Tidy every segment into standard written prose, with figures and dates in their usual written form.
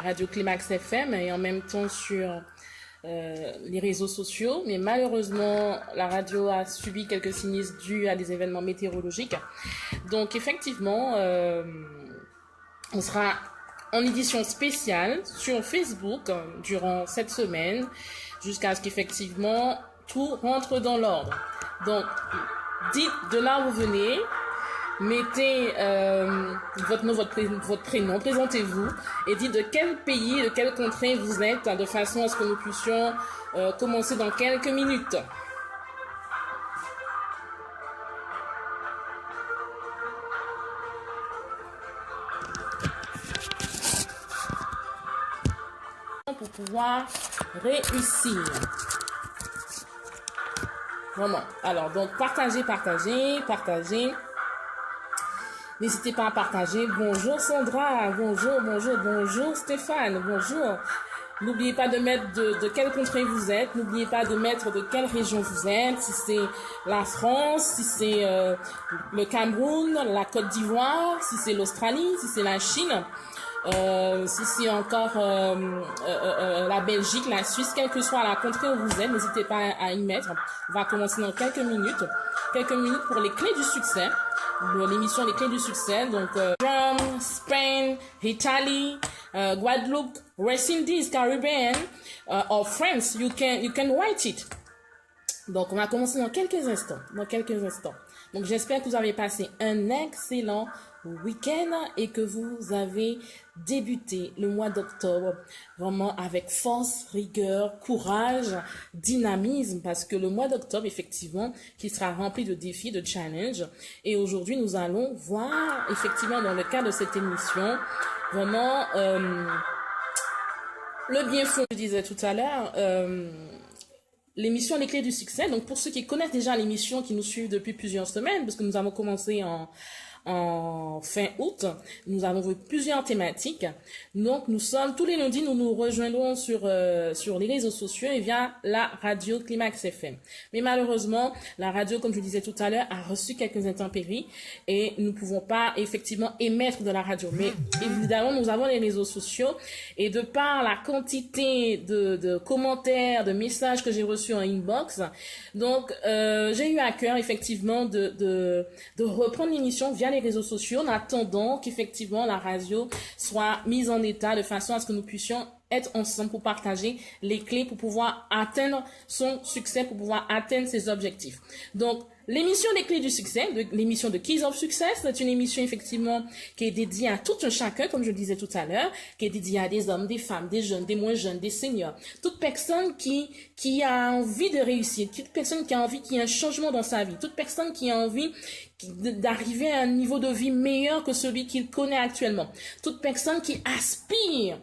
Radio Climax FM et en même temps sur les réseaux sociaux, mais malheureusement la radio a subi quelques sinistres dus à des événements météorologiques. Donc effectivement, on sera en édition spéciale sur Facebook durant cette semaine jusqu'à ce qu'effectivement tout rentre dans l'ordre. Donc dites de là où vous venez, mettez votre nom, votre prénom, présentez-vous et dites de quel pays, de quelle contrée vous êtes, de façon à ce que nous puissions commencer dans quelques minutes. Pour pouvoir réussir. Vraiment. Alors, donc, partagez. N'hésitez pas à partager. Bonjour Sandra, bonjour Stéphane, bonjour. N'oubliez pas de mettre de quelle contrée vous êtes. N'oubliez pas de mettre de quelle région vous êtes. Si c'est la France, si c'est le Cameroun, la Côte d'Ivoire, si c'est l'Australie, si c'est la Chine. Si c'est encore la Belgique, la Suisse, quelle que soit la contrée où vous êtes, n'hésitez pas à y mettre. On va commencer dans quelques minutes pour les clés du succès, l'émission Les Clés du Succès. Donc, Spain, Italy, Guadeloupe, West Indies, Caribbean, or France, you can write it. Donc, on va commencer dans quelques instants. Donc, j'espère que vous avez passé un excellent week-end et que vous avez débuté le mois d'octobre vraiment avec force, rigueur, courage, dynamisme, parce que le mois d'octobre, effectivement, qui sera rempli de défis, de challenges. Et aujourd'hui, nous allons voir, effectivement, dans le cadre de cette émission, vraiment le bien fond. Je disais tout à l'heure, l'émission Les Clés du Succès. Donc, pour ceux qui connaissent déjà l'émission, qui nous suivent depuis plusieurs semaines, parce que nous avons commencé en fin août, nous avons vu plusieurs thématiques. Donc, nous sommes tous les lundis, nous nous rejoindrons sur les réseaux sociaux et via la radio Climax FM. Mais malheureusement, la radio, comme je disais tout à l'heure, a reçu quelques intempéries et nous ne pouvons pas effectivement émettre de la radio. Mais évidemment, nous avons les réseaux sociaux et de par la quantité de commentaires, de messages que j'ai reçus en inbox, donc j'ai eu à cœur effectivement de reprendre l'émission via les réseaux sociaux en attendant qu'effectivement la radio soit mise en état de façon à ce que nous puissions être ensemble pour partager les clés pour pouvoir atteindre son succès, pour pouvoir atteindre ses objectifs. Donc, l'émission des clés du succès, l'émission de Keys of Success, c'est une émission effectivement qui est dédiée à tout un chacun, comme je le disais tout à l'heure, qui est dédiée à des hommes, des femmes, des jeunes, des moins jeunes, des seniors, toute personne qui a envie de réussir, toute personne qui a envie qu'il y ait un changement dans sa vie, toute personne qui a envie d'arriver à un niveau de vie meilleur que celui qu'il connaît actuellement, toute personne qui aspire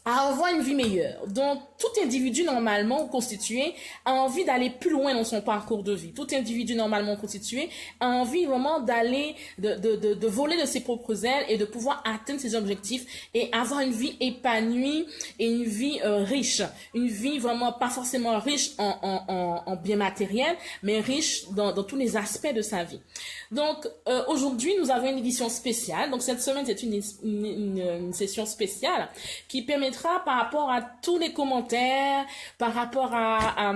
à avoir une vie meilleure. Donc, tout individu normalement constitué a envie d'aller plus loin dans son parcours de vie. Tout individu normalement constitué a envie vraiment d'aller, de voler de ses propres ailes et de pouvoir atteindre ses objectifs et avoir une vie épanouie et une vie riche. Une vie vraiment pas forcément riche en biens matériels, mais riche dans tous les aspects de sa vie. Donc, aujourd'hui, nous avons une édition spéciale. Donc, cette semaine, c'est une session spéciale qui permettra par rapport à tous les commentaires, par rapport à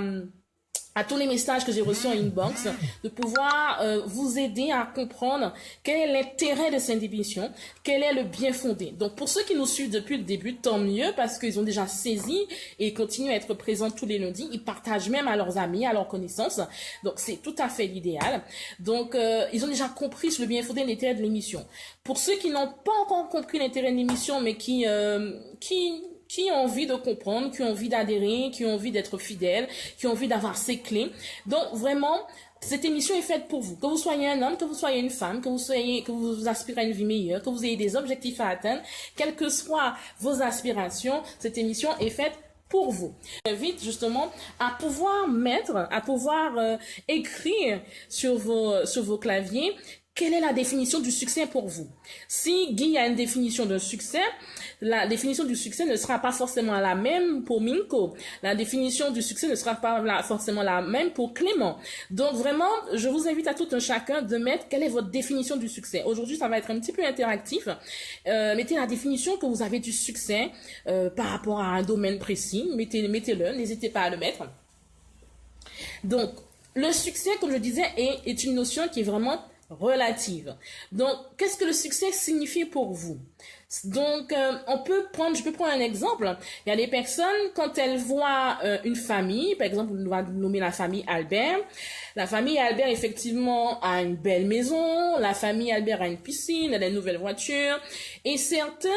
tous les messages que j'ai reçus en inbox, de pouvoir vous aider à comprendre quel est l'intérêt de cette émission, quel est le bien fondé. Donc, pour ceux qui nous suivent depuis le début, tant mieux, parce qu'ils ont déjà saisi et continuent à être présents tous les lundis. Ils partagent même à leurs amis, à leurs connaissances. Donc, c'est tout à fait l'idéal. Donc, ils ont déjà compris le bien fondé et l'intérêt de l'émission. Pour ceux qui n'ont pas encore compris l'intérêt de l'émission, mais qui ont envie de comprendre, qui ont envie d'adhérer, qui ont envie d'être fidèles, qui ont envie d'avoir ces clés. Donc, vraiment, cette émission est faite pour vous. Que vous soyez un homme, que vous soyez une femme, que vous aspirez à une vie meilleure, que vous ayez des objectifs à atteindre, quelles que soient vos aspirations, cette émission est faite pour vous. J'invite justement à pouvoir écrire sur vos claviers quelle est la définition du succès pour vous? Si Guy a une définition de succès, la définition du succès ne sera pas forcément la même pour Minko. La définition du succès ne sera pas forcément la même pour Clément. Donc vraiment, je vous invite à tout un chacun de mettre quelle est votre définition du succès. Aujourd'hui, ça va être un petit peu interactif. Mettez la définition que vous avez du succès par rapport à un domaine précis. Mettez-le, n'hésitez pas à le mettre. Donc, le succès, comme je disais, est une notion qui est vraiment relative. Donc, qu'est-ce que le succès signifie pour vous? Donc, je peux prendre un exemple. Il y a des personnes, quand elles voient une famille, par exemple, on va nommer la famille Albert. La famille Albert, effectivement, a une belle maison. La famille Albert a une piscine, elle a une nouvelle voiture. Et certains,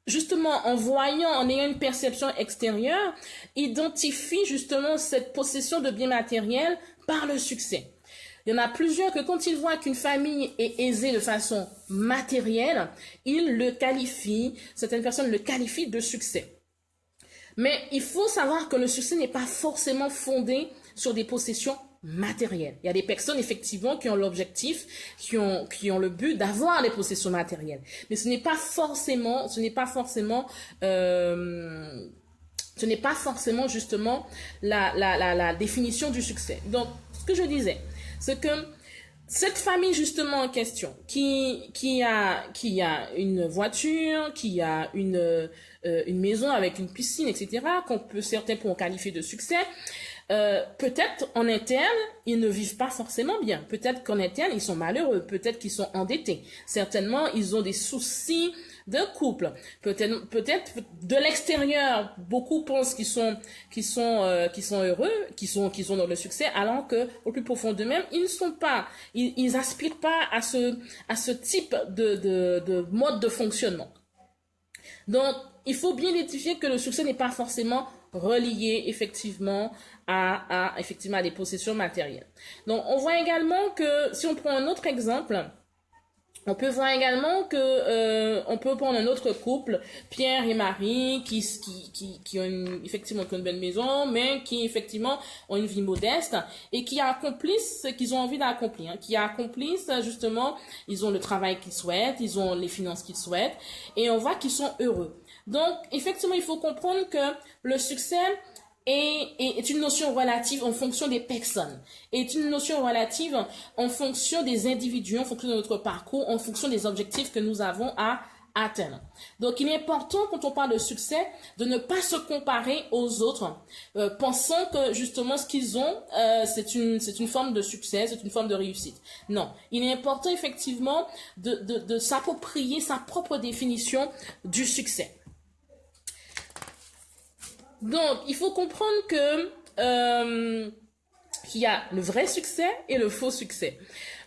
justement, en ayant une perception extérieure, identifient justement cette possession de biens matériels par le succès. Il y en a plusieurs que quand ils voient qu'une famille est aisée de façon matérielle, certaines personnes le qualifient de succès. Mais il faut savoir que le succès n'est pas forcément fondé sur des possessions matérielles. Il y a des personnes effectivement qui ont l'objectif, qui ont le but d'avoir des possessions matérielles. Mais ce n'est pas forcément justement la définition du succès. Donc, ce que je disais, c'est que cette famille justement en question, qui a une voiture, qui a une maison avec une piscine, etc., certains pourront qualifier de succès, peut-être en interne, ils ne vivent pas forcément bien. Peut-être qu'en interne, ils sont malheureux. Peut-être qu'ils sont endettés. Certainement, ils ont des soucis de couple. Peut-être de l'extérieur, beaucoup pensent qu'ils sont heureux, qu'ils sont dans le succès, alors que au plus profond d'eux-mêmes, ils ne sont pas. Ils aspirent pas à ce type de mode de fonctionnement. Donc, il faut bien identifier que le succès n'est pas forcément relié effectivement à des possessions matérielles. Donc, on voit également que, si on prend un autre exemple, on peut voir également que on peut prendre un autre couple, Pierre et Marie, qui ont effectivement une belle maison, mais qui effectivement ont une vie modeste et qui accomplissent ce qu'ils ont envie d'accomplir, qui accomplissent justement, ils ont le travail qu'ils souhaitent, ils ont les finances qu'ils souhaitent, et on voit qu'ils sont heureux. Donc, effectivement, il faut comprendre que le succès est une notion relative en fonction des personnes, est une notion relative en fonction des individus, en fonction de notre parcours, en fonction des objectifs que nous avons à atteindre. Donc, il est important, quand on parle de succès, de ne pas se comparer aux autres, pensant que justement ce qu'ils ont, c'est une forme de succès, c'est une forme de réussite. Non, il est important effectivement de s'approprier sa propre définition du succès. Donc, il faut comprendre que qu'il y a le vrai succès et le faux succès.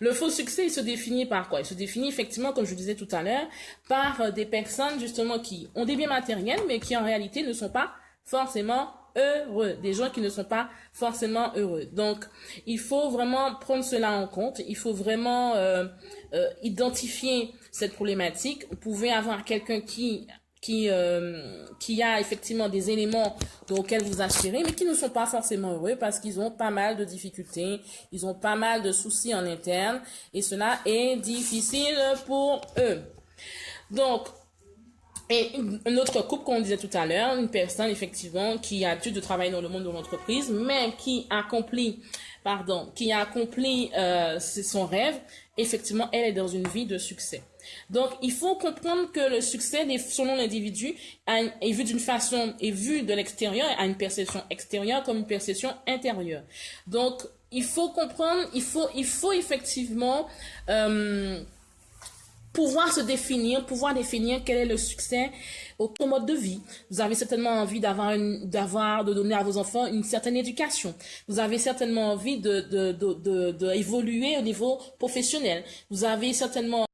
Le faux succès, il se définit par quoi? Il se définit effectivement, comme je disais tout à l'heure, par des personnes justement qui ont des biens matériels, mais qui en réalité ne sont pas forcément heureux. Des gens qui ne sont pas forcément heureux. Donc, il faut vraiment prendre cela en compte. Il faut vraiment identifier cette problématique. Vous pouvez avoir quelqu'un qui a effectivement des éléments auxquels vous aspirez, mais qui ne sont pas forcément heureux parce qu'ils ont pas mal de difficultés, ils ont pas mal de soucis en interne, et cela est difficile pour eux. Donc, et un autre couple, comme on disait tout à l'heure, une personne effectivement qui a l'habitude de travailler dans le monde de l'entreprise, mais qui accomplit son rêve, effectivement, elle est dans une vie de succès. Donc, il faut comprendre que le succès, selon l'individu, est vu d'une façon, est vu de l'extérieur, a une perception extérieure comme une perception intérieure. Donc, il faut comprendre, il faut effectivement pouvoir définir quel est le succès au mode de vie. Vous avez certainement envie de donner à vos enfants une certaine éducation. Vous avez certainement envie de évoluer au niveau professionnel. Vous avez certainement